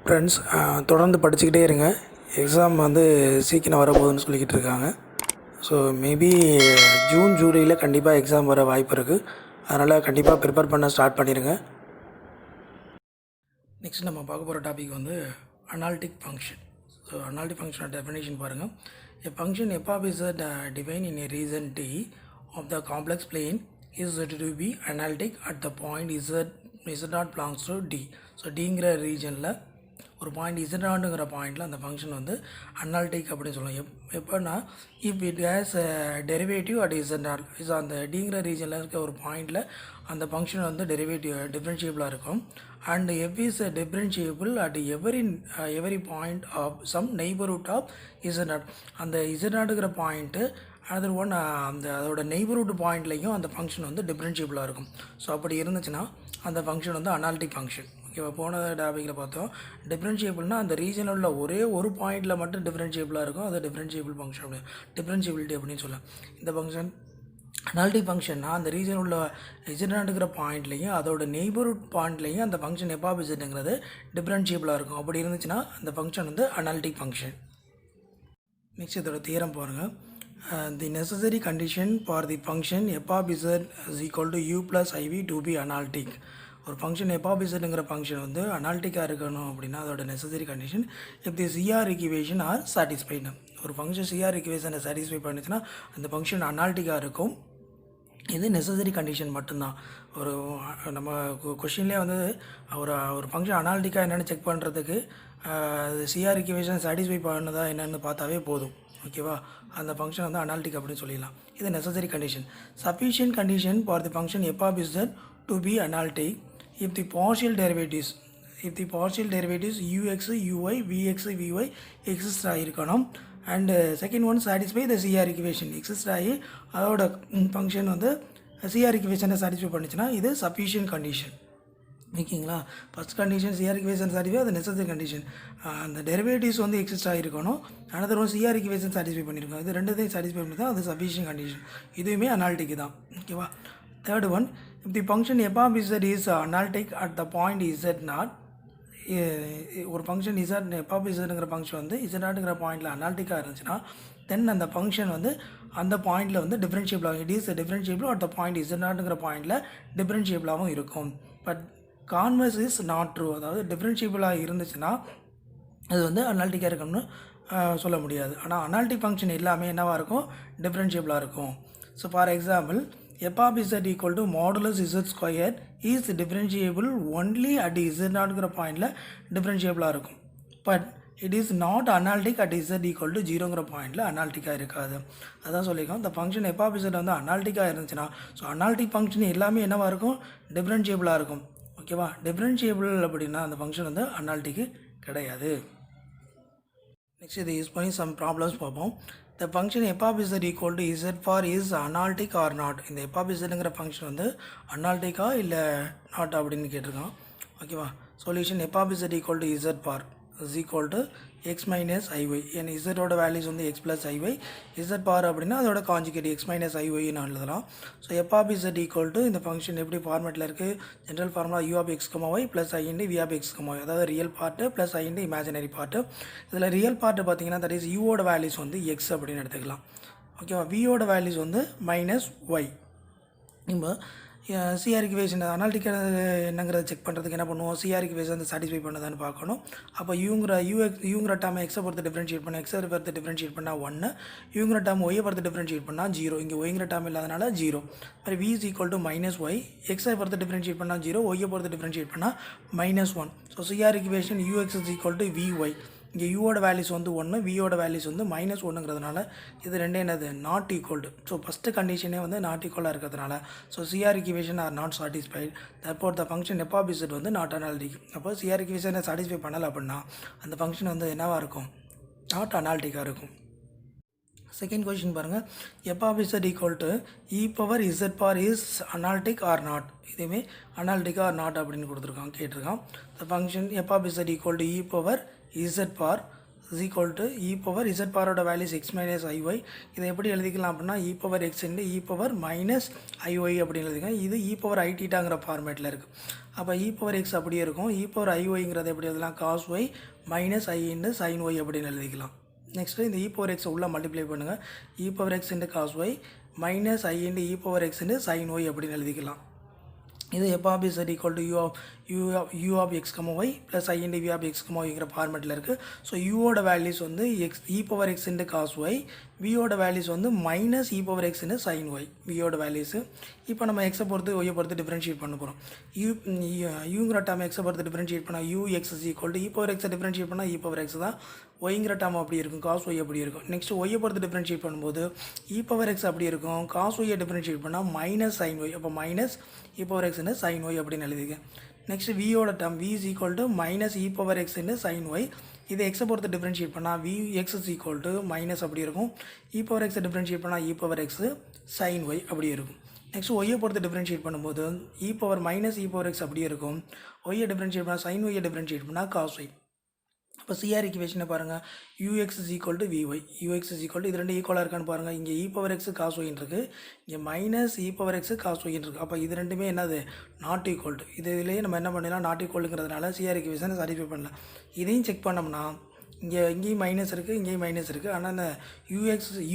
Friends, தொடர்ந்து படிச்சுக்கிட்டே இருங்க. எக்ஸாம் வந்து சீக்கிரம் வரப்போகுதுன்னு சொல்லிக்கிட்டு இருக்காங்க. ஸோ மேபி ஜூன் ஜூலையில் கண்டிப்பாக எக்ஸாம் வர வாய்ப்பு இருக்குது. அதனால் கண்டிப்பாக ப்ரிப்பேர் பண்ண ஸ்டார்ட் பண்ணிடுங்க. நெக்ஸ்ட் நம்ம பார்க்க போகிற டாபிக் வந்து அனாலிட்டிக் ஃபங்க்ஷன். ஸோ அனாலிட்டிக் ஃபங்க்ஷனோட டெஃபினேஷன் பாருங்கள். A function f of z defined in a region t of the complex plane is said to be analytic at the point z not belongs to d. So டிங்கிற ரீஜனில் ஒரு point இசட்னாட்டுங்கிற பாயிண்டில் அந்த function வந்து analytic அப்படின்னு சொல்லலாம். எப்போனா if it has derivative at z naught is அந்த டிங்கிற ரீஜனில் இருக்க ஒரு பாயிண்டில் அந்த ஃபங்க்ஷன் வந்து டிஃப்ரென்ஷியபிளாக இருக்கும். And f is differentiable at every point of some neighbourhood of z naught. அந்த இசட்னாட்டுங்கிற பாயிண்ட்டு அதர் ஒன் அதோட நெய்பர்ஹுட் பாயிண்ட்லேயும் அந்த ஃபங்க்ஷன் வந்து டிஃப்ரென்ஷியபிளாக இருக்கும். ஸோ அப்படி இருந்துச்சுன்னா அந்த ஃபங்க்ஷன் வந்து அனாலிட்டிக் ஃபங்க்ஷன். ஓகேவா? போன டாபிக்கில் பார்த்தோம் டிஃப்ரென்ஷியபிள்னால் அந்த ரீஜனில் உள்ள ஒரே ஒரு பாயிண்டில் மட்டும் டிஃப்ரென்ஷியபிளாக இருக்கும். அது டிஃப்ரென்ஷியபிள் ஃபங்க்ஷன் அப்படின்னு டிஃப்ரென்ஷியபிலிட்டி அப்படின்னு சொல்லலாம். இந்த ஃபங்க்ஷன் அனாலிட்டிக் ஃபங்க்ஷன்னா அந்த ரீஜன் உள்ள இசட்னாட்டுங்கிற பாயிண்ட்லேயும் அதோட நெய்பர்ஹுட் பாயிண்ட்லேயும் அந்த ஃபங்க்ஷன் எஃப் ஆஃப் இசட்ங்கிறது டிஃப்ரென்ஷியபிளாக இருக்கும். அப்படி இருந்துச்சுன்னா அந்த ஃபங்க்ஷன் வந்து அனாலிட்டிக் ஃபங்க்ஷன். நெக்ஸ்ட் இதோட தியரம் பாருங்கள். The necessary condition for the function f of z is equal to u plus iv to be analytic. ஒரு ஃபங்க்ஷன் f of zங்கிற ஃபங்க்ஷன் வந்து அனாலிட்டிக்காக இருக்கணும் அப்படின்னா அதோட necessary condition if the CR equation are satisfied. ஒரு function CR equation satisfy பண்ணிச்சுன்னா அந்த function அனாலிட்டிக்காக இருக்கும். இது நெசசரி கண்டிஷன் மட்டும்தான். ஒரு நம்ம கொஷின்லேயே வந்து ஒரு ஃபங்க்ஷன் அனாலிட்டிக்காக என்னென்னு செக் பண்ணுறதுக்கு சிஆர் ஈக்குவேஷன் சாட்டிஸ்ஃபை பண்ணதா என்னென்னு பார்த்தாவே போதும். ஓகேவா? அந்த ஃபங்க்ஷன் வந்து அனாலிட்டிக் அப்படின்னு சொல்லிடலாம். இது necessary condition. Sufficient condition for the function f of z to be analytic if the partial derivatives ux uy vx vy exist ஆகிருக்கணும். And second one satisfy the CR equation exist ஆகி அதோட function வந்து CR ஈக்குவேஷனை satisfy பண்ணிச்சுன்னா இது sufficient condition. ஓகேங்களா? First condition CR equation satisfy, அது necessary condition. அந்த டெரிவேட்டிவ்ஸ் வந்து எக்ஸிஸ்ட் ஆகிருக்கணும். Another one CR equation satisfy பண்ணியிருக்கோம். இது ரெண்டுத்தையும் சாட்டிஸ்ஃபை பண்ணி தான் அது சஃபிஷியன்ட் கண்டிஷன். இதுவுமே அனாலிட்டிக் தான். ஓகேவா? Third one, if the function f of z is analytic at the point z naught. ஒரு ஃபங்க்ஷன் இசட் எஃப் ஆஃப் இசட்ங்கிற ஃபங்க்ஷன் வந்து இசட் நாட்டுங்கிற பாயிண்டில் அனாலிட்டிக்காக இருந்துச்சுன்னா தென் அந்த ஃபங்க்ஷன் வந்து அந்த பாயிண்டில் வந்து டிஃப்ரென்ஷியபிள் ஆகும். It is differentiable at the point z நாட்டுங்கிற பாயிண்டில் டிஃப்ரென்ஷியபிளாகவும் இருக்கும். But converse is not true. அதாவது டிஃப்ரென்ஷியபிளாக இருந்துச்சுன்னா அது வந்து அனாலிட்டிக்காக இருக்கணும்னு சொல்ல முடியாது. ஆனால் அனாலிட்டிக் ஃபங்க்ஷன் எல்லாமே என்னவாக இருக்கும்? டிஃப்ரென்ஷியபிளாக இருக்கும். So for example f of z equal to modulus z square is differentiable only at z நாட்ங்கிற பாயிண்டில் டிஃப்ரென்ஷியபிளாக இருக்கும். But it is not analytic at z equal to ஜீரோங்கிற பாயிண்டில் அனாலிட்டிக்காக இருக்காது. அதான் சொல்லியிருக்கோம். இந்த ஃபங்க்ஷன் எஃப் ஆஃப் இசட் வந்து அனாலிட்டிக்காக இருந்துச்சுன்னா ஸோ அனாலிட்டிக் ஃபங்க்ஷன் எல்லாமே என்னவாக இருக்கும்? டிஃப்ரென்ஷியபிளாக இருக்கும். ஓகேவா? டிஃப்ரென்ஷியபிள் அப்படின்னா அந்த ஃபங்க்ஷன் வந்து அனாலிட்டிக்கு கிடையாது. நெக்ஸ்ட் இதை யூஸ் பண்ணி சம் ப்ராப்ளம்ஸ் பார்ப்போம். The function f of z equal to z bar is analytic or not. இந்த எஃப் ஆஃப் இசட்ங்கிற ஃபங்க்ஷன் வந்து அனாலிட்டிக்கா இல்லை நாட் அப்படின்னு கேட்டிருக்கான். ஓகேவா? Solution f of z equal to z bar is equal to x minus i y. ஏன்னா இசட்டோட வேல்யூஸ் வந்து x plus i y. Z bar அப்படின்னா அதோட காஞ்சிகேட் எக்ஸ் மைனஸ் ஐஒய்னு எழுதலாம். So f of z equal to இந்த ஃபங்க்ஷன் எப்படி ஃபார்மேட்டில் இருக்குது? General formula u of x comma y plus i into v of x comma y. அதாவது real part plus i into imaginary part. இதில் real part பார்த்தீங்கன்னா that is யூவோட values வந்து x அப்படின்னு எடுத்துக்கலாம். ஓகேவா? வியோட வேல்யூஸ் வந்து மைனஸ் ஒய். இப்போ சிஆர் ஈக்குவேஷன் அனாலிட்டிக்காக என்னங்கிறத செக் பண்ணுறதுக்கு என்ன பண்ணுவோம்? சிஆர் ஈக்குவேஷன் வந்து சாட்டிஸ்ஃபை பண்ணதான்னு பார்க்கணும். அப்போ யூங்கிற டேம் எக்ஸை பொறுத்து டிஃப்ரென்ஷியேட் பண்ண எக்ஸை பொறுத்து டிஃப்ரென்ஷியேட் பண்ணால் 1, யூங்கிற டேம் ஒய்யை பொறுத்து டிஃப்ரென்ஷியேட் பண்ணால் 0. இங்கே ஒய்ங்கிற டேம் இல்லாதனால 0. மாதிரி v is equal to minus y. எக்ஸை பொறுத்து டிஃப்ரென்ஷியேட் பண்ணால் 0, ஒய்யை பொறுத்து டிஃப்ரென்ஷியேட் பண்ணால் -1. So CR equation UX is equal to VY. இங்கே யூவோட வேல்யூஸ் வந்து 1, வியோட வேல்யூஸ் வந்து -1ங்கிறதுனால இது ரெண்டே என்னது? Not equal to. ஸோ ஃபஸ்ட்டு கண்டிஷனே வந்து நாட் ஈக்குவலாக இருக்கிறதுனால so CR equation are not satisfied. தற்போது the function f of z வந்து நாட் அனாலிட்டிக். அப்போ சிஆர் ஈக்குவேஷனை சாட்டிஸ்ஃபை பண்ணலை அப்படின்னா அந்த ஃபங்க்ஷன் வந்து என்னவாக இருக்கும்? நாட் அனாலிட்டிக்காக இருக்கும். செகண்ட் கொஸ்டின் பாருங்கள். F of z equal to e power z bar is analytic or not. இதுவுமே அனாலிட்டிக் ஆர் நாட் அப்படின்னு கொடுத்துருக்கான் கேட்டிருக்கான். The function f of z equal to e power z bar is equal to e power z பவரோட values x minus i y. இதை எப்படி எழுதிக்கலாம் அப்படின்னா e power x into e power minus i y அப்படின்னு எழுதிக்கலாம். இது இ பவர் ஐ டீட்டாங்கிற ஃபார்மேட்டில் இருக்குது. அப்போ இ பவர் எக்ஸ் அப்படியே இருக்கும். இ பவர் ஐஒய்ங்கிறத எப்படி எழுதலாம், cos y minus i into sine y அப்படின்னு எழுதிக்கலாம். நெக்ஸ்ட்டு இந்த இ பவர் எக்ஸை உள்ளே மல்டிப்ளை பண்ணுங்கள். E power x into cos y minus i into e power x into sine y அப்படின்னு எழுதிக்கலாம். இது f of z equal to u of x, y plus I into v of x, yங்கிற ஃபார்மேட்டில் இருக்குது. ஸோ யூவோட values வந்து x e power x into cos y, வியோட வேல்யூஸ் வந்து minus e power x into sine y வியோட values. இப்போ நம்ம எக்ஸை பொறுத்து ஒய்யை பொறுத்து டிஃப்ரென்ஷியேட் பண்ண போகிறோம். யூங்கிற டேம் எக்ஸை பொறுத்து டிஃப்ரென்ஷியேட் பண்ணால் you X is equal to e power எக்ஸை டிஃப்ரென்ஷியேட் பண்ணால் இ பவர் எக்ஸ் தான். ஒய்ங்கிற டேம் அப்படி இருக்கும், காஸ் ஒய் அப்படி இருக்கும். நெக்ஸ்ட் ஒய்யை பொறுத்து டிஃப்ரென்ஷியேட் பண்ணும்போது இ பவர் எக்ஸ் அப்படி இருக்கும், காஸ் ஒய்யை டிஃப்ரென்ஷியேட் பண்ணால் மைனஸ் சைன் ஒய். அப்போ மைனஸ் இ பவர் எக்ஸ்ன்னு சைன் ஒய் அப்படின்னு எழுதிக்கேன். நெக்ஸ்ட் வியோட term v is equal to minus e power எக்ஸ்ன்னு சைன் ஒய். இதை எக்ஸை பொறுத்து டிஃப்ரென்ஷியேட் பண்ணால் v x is equal to minus அப்படி இருக்கும். இ பவர் எக்ஸை டிஃப்ரென்ஷியேட் பண்ணால் e power x sine y அப்படி இருக்கும். நெக்ஸ்ட் ஒய்யை பொறுத்து டிஃப்ரென்ஷியேட் பண்ணும்போது e power minus e power x அப்படியே இருக்கும். ஒய்யை டிஃப்ரென்ஷியேட் பண்ணால் சைன் ஒய்யை டிஃப்ரென்ஷியேட் பண்ணால் காஸ் ஒய். இப்போ சிஆர் ஈக்குவேஷனை பாருங்கள், UX is equal to VY, UX is equal to இது ரெண்டு ஈக்குவலாக இருக்கான்னு பாருங்கள். இங்கே இ பவர் எக்ஸ் காஸ் ஒயின் இருக்குது, இங்கே minus e power X cos wine இருக்குது. அப்போ இது ரெண்டுமே என்னது, நாட் ஈக்குவல் டு. இதுலேயே நம்ம என்ன பண்ணலாம், நாட் ஈக்குவலுங்கிறதுனால சிஆர் ஈக்குவேஷனை சாட்டிஸ்ஃபை பண்ணலாம். இதையும் செக் பண்ணோம்னா இங்கேயும் மைனஸ் இருக்குது, இங்கேயும் மைனஸ் இருக்குது. ஆனால் இந்த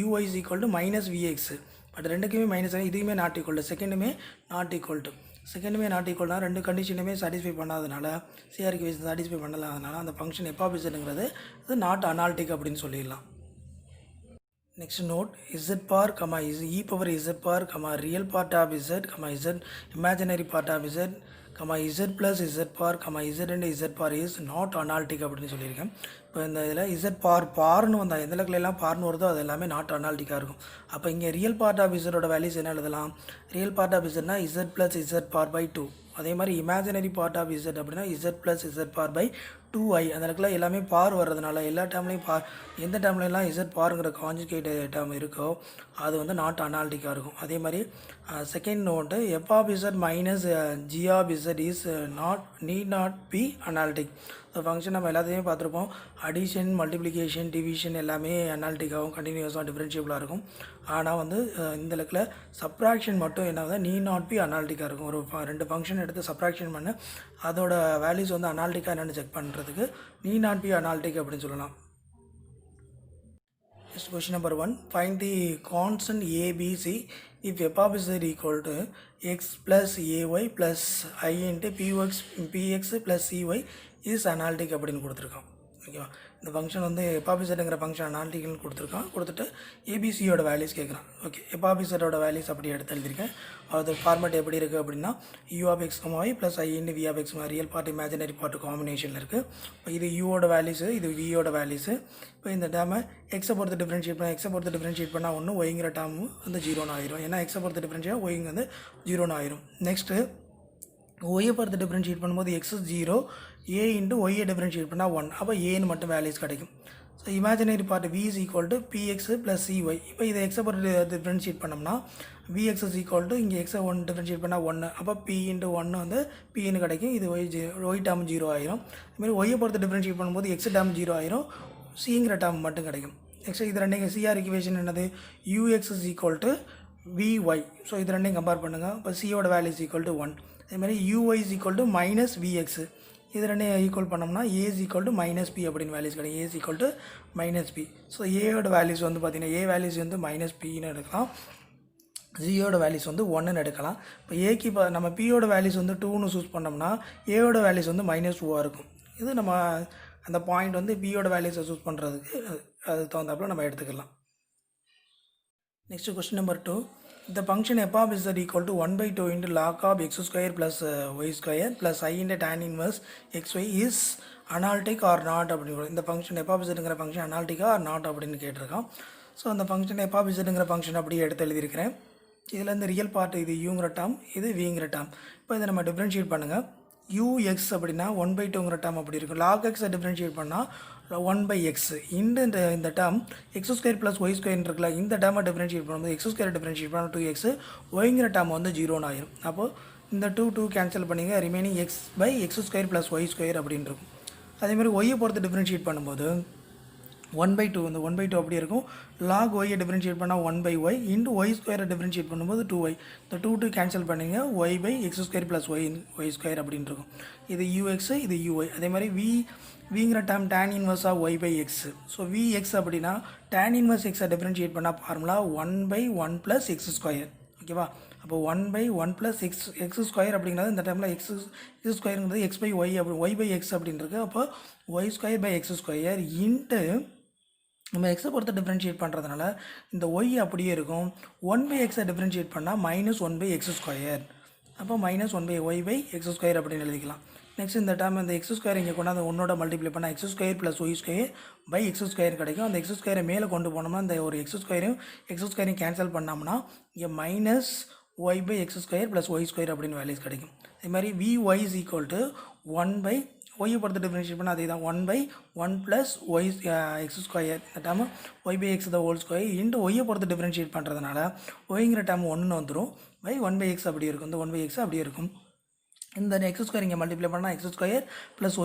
u y is equal to minus v x, but ரெண்டுக்குமே மைனஸ், இதுவுமே நாட் ஈக்குவல் டு, செகண்டுமே நாட் ஈக்குவல் டு. செகண்டுமே நாட் ஈக்குவல்னா ரெண்டு கண்டிஷனுமே சாட்டிஸ்ஃபை பண்ணாதனால, சிஆர் ஈக்குவேஷன் சாட்டிஸ்ஃபை பண்ணலாதனால அந்த ஃபங்க்ஷன் எஃப் ஆஃப் இசட்ங்கிறது இது நாட் அனாலிட்டிக் அப்படின்னு சொல்லிடலாம். Next note, z bar comma e power z bar comma real part of z comma z imaginary part of z comma z plus z bar comma z and z bar is not analytic அப்படின்னு சொல்லியிருக்கேன். இப்போ இந்த இதில் Z பார்னு வந்தால் எந்த லெக்கிலெல்லாம் பார்னு வருதோ அது எல்லாமே நாட் அனாலிட்டிக்காக இருக்கும். அப்போ இங்கே ரியல் பார்ட் ஆஃப் இசட்டோட வேல்யூஸ் என்ன எழுதலாம், ரியல் பார்ட் ஆஃப் இசட்னா z plus z bar by 2. அதே மாதிரி இமேஜினரி பார்ட் ஆஃப் இசட் அப்படின்னா z plus z bar by 2i. அந்த இடத்துல எல்லாமே பார் வர்றதுனால எல்லா டேம்லையும் பார், எந்த டேம்லாம் இசட் பாருங்கிற கான்ஜுகேட் டேம் இருக்கோ அது வந்து நாட் அனாலிட்டிக்காக இருக்கும். அதே மாதிரி second note, f of z minus g of z is need not be analytic. So function நம்ம எல்லாத்தையுமே பார்த்துருப்போம். அடிஷன், மல்டிப்ளிகேஷன், டிவிஷன் எல்லாமே அனாலிட்டிக்காகவும் கண்டினியூஸாக டிஃப்ரென்ஷியபிளாக இருக்கும். ஆனால் வந்து இந்த லெக்கில் சப்ராக்ஷன் மட்டும் என்ன நீட் நாட் பி அனாலிட்டிக்காக இருக்கும். ஒரு ரெண்டு ஃபங்க்ஷன் எடுத்து சப்ராக்ஷன் பண்ண அதோட வேல்யூஸ் வந்து அனாலிட்டிக்காக என்னென்னு செக் பண்ணுறதுக்கு நீட் நாட் பி அனாலிட்டிக் அப்படின்னு சொல்லலாம். Next question number 1, find the constant a, b, c if f of z equal to x plus ay plus I into px plus cy is analytic அப்படின்னு கொடுத்துருக்கோம். ஓகேவா, இந்த function வந்து f of இசட்ங்கிற function அனாலிட்டிக்னு கொடுத்துருக்கான். கொடுத்துட்டு ஏபிசியோட வேல்யூஸ் கேட்குறான். ஓகே, எஃப் ஆஃப் இசட்டோட வேல்யூஸ் அப்படி எடுத்து எழுதியிருக்கேன். அது ஃபார்மேட் எப்படி இருக்குது அப்படின்னா u of x y plus i into v of x, real part imaginary part காம்பினேஷனில் இருக்குது. இப்போ இது யூவோட வேல்யூஸு, இது வியோட வேல்யூஸு. இப்போ இந்த டேமை எக்ஸை பொறுத்து டிஃப்ரென்ஷியேட் பண்ணால் எக்ஸை பொறுத்து டிஃப்ரென்ஷியேட் பண்ணால் ஒன்று ஒய்ங்கிற டேம் வந்து 0 ஆயிரும். ஏன்னா எக்ஸை பொறுத்து டிஃப்ரென்ஷியேட் ஒய்ங்க வந்து 0 ஆயிரும். நெக்ஸ்ட்டு ஒய்யை பொறுத்து டிஃப்ரென்ஷியேட் பண்ணும்போது எக்ஸ் 0, ஏ இன்ட்டு ஒய்யை டிஃப்ரென்ஷியேட் பண்ணால் 1. அப்போ ஏன்னு மட்டும் வேல்யூஸ் கிடைக்கும். So imaginary part v is equal to b x plus c y. இப்போ இதை எக்ஸை பொறுத்து டிஃப்ரென்ஷியேட் பண்ணோம்னா விஎக்ஸ் இஸ் ஈக்குவல் டு இங்கே எக்ஸை 1 டிஃப்ரென்ஷியேட் பண்ணால் 1. அப்போ பி இன்ட்டு 1 வந்து பின்னு கிடைக்கும். இது ஒய் டேம் 0 ஆயிரும். இதுமாதிரி ஒய்யை பொறுத்து டிஃப்ரென்ஷியேட் பண்ணும்போது எக்ஸ் டேம் 0 ஆயிரும், சிங்கிற டேம் மட்டும் கிடைக்கும். நெக்ஸ்ட் இது ரெண்டு சிஆர் ஈக்குவேஷன் என்னது, UX is equal to VY. So இது ரெண்டையும் கம்பேர் பண்ணுங்கள். இப்போ சியோட வேல்யூ இஸ் ஈக்குவல் டு 1. அதேமாதிரி u y is equal to minus v x. இது ரெண்டையும் ஈக்குவல் பண்ணோம்னா a is equal to minus b அப்படின்னு வேல்யூஸ் கிடைக்கும். A is equal to minus b. So ஏயோட வேல்யூஸ் வந்து பார்த்தீங்கன்னா ஏ வேல்யூஸ் வந்து மைனஸ் பின்னு எடுக்கலாம், ஜியோட வேல்யூஸ் வந்து 1ன்னு எடுக்கலாம். இப்போ ஏக்கு இப்போ நம்ம பியோட வேல்யூஸ் வந்து 2ன்னு சூஸ் பண்ணோம்னா ஏயோட வேல்யூஸ் வந்து -2 இருக்கும். இது நம்ம அந்த பாயிண்ட் வந்து பியோட வேல்யூஸை சூஸ் பண்ணுறதுக்கு அது தகுந்தாப்பில் நம்ம எடுத்துக்கலாம். Next question number 2, the function f of z equal to 1/2 into log of x square plus y square plus I into tan inverse xy is analytic or not அப்படின்னு இந்த ஃபங்க்ஷன் f of zங்கிற function அனாலிட்டிக்கா or not அப்படின்னு கேட்டிருக்கான். So அந்த function f of zங்கிற function அப்படியே எடுத்து எழுதியிருக்கிறேன். இதில் இந்த ரியல் பார்ட் இது யூங்கிற டேம், இது விங்கிற டேம். இப்போ இதை நம்ம டிஃப்ரென்ஷியேட் பண்ணுங்கள். யூஎக்ஸ் அப்படின்னா 1/2ங்கிற டேம் அப்படி இருக்கும். லாக் எக்ஸை டிஃப்ரென்ஷியேட் பண்ணால் 1/x இந்த term x square plus y square இருக்குல்ல, இந்த டேமை டிஃப்ரென்ஷியேட் பண்ணும்போது எக்ஸ் ஸ்கொயர் டிஃப்ரென்ஷியேட் பண்ணால் 2x, ஒய்ங்கிற டேம் வந்து 0 ஆயிரும். அப்போது இந்த 2 கேன்சல் பண்ணிங்க, remaining x/x² plus y square அப்படின்னு இருக்கும். அதேமாதிரி ஒய்யை பொறுத்து டிஃப்ரென்ஷியேட் பண்ணும்போது 1/2 இந்த 1/2 அப்படியே இருக்கும். log y டிஃபரன்ஷியேட் பண்ணால் 1/y இன்ட்டு ஒய் ஸ்கொயரை டிஃபரன்ஷியேட் பண்ணும்போது 2y. இந்த 2 கேன்சல் பண்ணிங்க y/x² + y ஸ்கொயர் அப்படின்னு இருக்கும். இது ux, இது uy. அதே மாதிரி விங்கிற term tan inverse of y/x. So vx அப்படின்னா tan இன்வர்ஸ் எக்ஸை டிஃபரன்ஷியேட் பண்ணால் ஃபார்முலா 1/1 + x². ஓகேவா? அப்போ 1/1 + x ஸ்கொயர் அப்படிங்கிறது இந்த டைமில் x ஸ்கொயருங்கிறது x/y அப்படி y/x அப்படின்றது. அப்போ y²/x² இன்ட்டு நம்ம எக்ஸை பொறுத்து டிஃப்ரென்ஷியேட் பண்ணுறதுனால இந்த ஒய் அப்படியே இருக்கும். 1/xஐ டிஃப்ரென்ஷியேட் பண்ணால் -1/x². அப்போ -1/y/x² அப்படின்னு எழுதிக்கலாம். நெக்ஸ்ட் இந்த டேர்ம் இந்த x² இங்கே கொண்டு அந்த ஒன்னோட மல்டிப்ளை பண்ணால் x² + y²/x² கிடைக்கும். அந்த x² மேலே கொண்டு போனோம்னா இந்த ஒரு x²யும் கேன்சல் பண்ணோம்னா இங்கே -y/x² + y² அப்படின்னு வேல்யூஸ் கிடைக்கும். அதே மாதிரி vy = ஒய்யை பொறுத்து டிஃபரன்ஷியேட் பண்ணால் அதே தான் 1/1 + y/x². இந்த டேர்ம் y/x² இன்ட்டு ஒய்யை பொறுத்து டிஃபரன்ஷியேட் பண்ணுறதுனால ஒய்ங்கிற டேர்ம் 1 வந்துடும். 1/x அப்படி இருக்கும். இந்த 1/x அப்படியே இருக்கும். இந்த x² இங்கே மல்டிப்ளை பண்ணால் x² +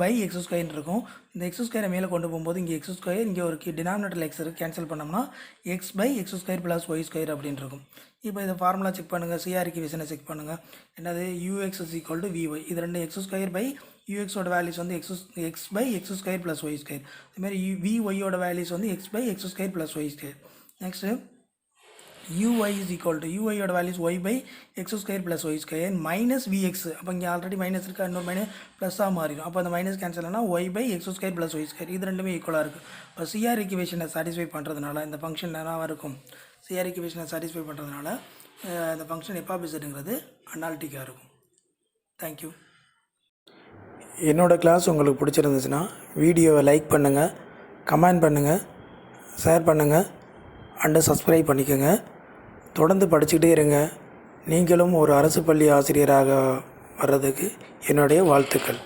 y²/x² இருக்கும். இந்த x² மேலே கொண்டு போகும்போது இங்கே x², இங்கே ஒரு டினாமினேட்டரில் x இருக்குது, கேன்சல் பண்ணோம்னா x/x² + y² அப்படின்னு இருக்கும். இப்போ இதை ஃபார்முலா செக் பண்ணுங்கள். சிஆர் ஈக்குவேஷனை செக் பண்ணுங்கள். என்னது ux = vy. இது ரெண்டு x²/ux வேல்யூஸ் வந்து x/x² + y². அதுமாதிரி vyயோட வேல்யூஸ் வந்து x/x² + y². நெக்ஸ்ட்டு uyயோட வேல்யூஸ் y/x² + y² -vx. அப்போ இங்கே ஆல்ரெடி மைனஸ் இருக்கா, இன்னொரு மைனஸ் ப்ளஸ்ஸாக மாறிடும். அப்போ அந்த மைனஸ் கேன்சல் ஆனால் y/x² + y². இது ரெண்டுமே ஈக்குவலாக இருக்குது. இப்போ சிஆர் ஈக்குவேஷனை சாட்டிஸ்ஃபை பண்ணுறதுனால இந்த ஃபங்க்ஷன் என்னவாக இருக்கும்? சிஆர் ஈக்குவேஷனை சாட்டிஸ்ஃபை பண்ணுறதுனால இந்த ஃபங்க்ஷன் f(z)ங்கிறது அனாலிட்டிக்காக இருக்கும். தேங்க்யூ. என்னோடய கிளாஸ் உங்களுக்கு பிடிச்சிருந்துச்சுன்னா வீடியோவை லைக் பண்ணுங்கள், கமெண்ட் பண்ணுங்கள், ஷேர் பண்ணுங்கள் அண்டு சப்ஸ்கிரைப் பண்ணிக்கோங்க. தொடர்ந்து படிச்சுக்கிட்டே இருங்க. நீங்களும் ஒரு அரசு பள்ளி ஆசிரியராக வர்றதுக்கு என்னுடைய வாழ்த்துக்கள்.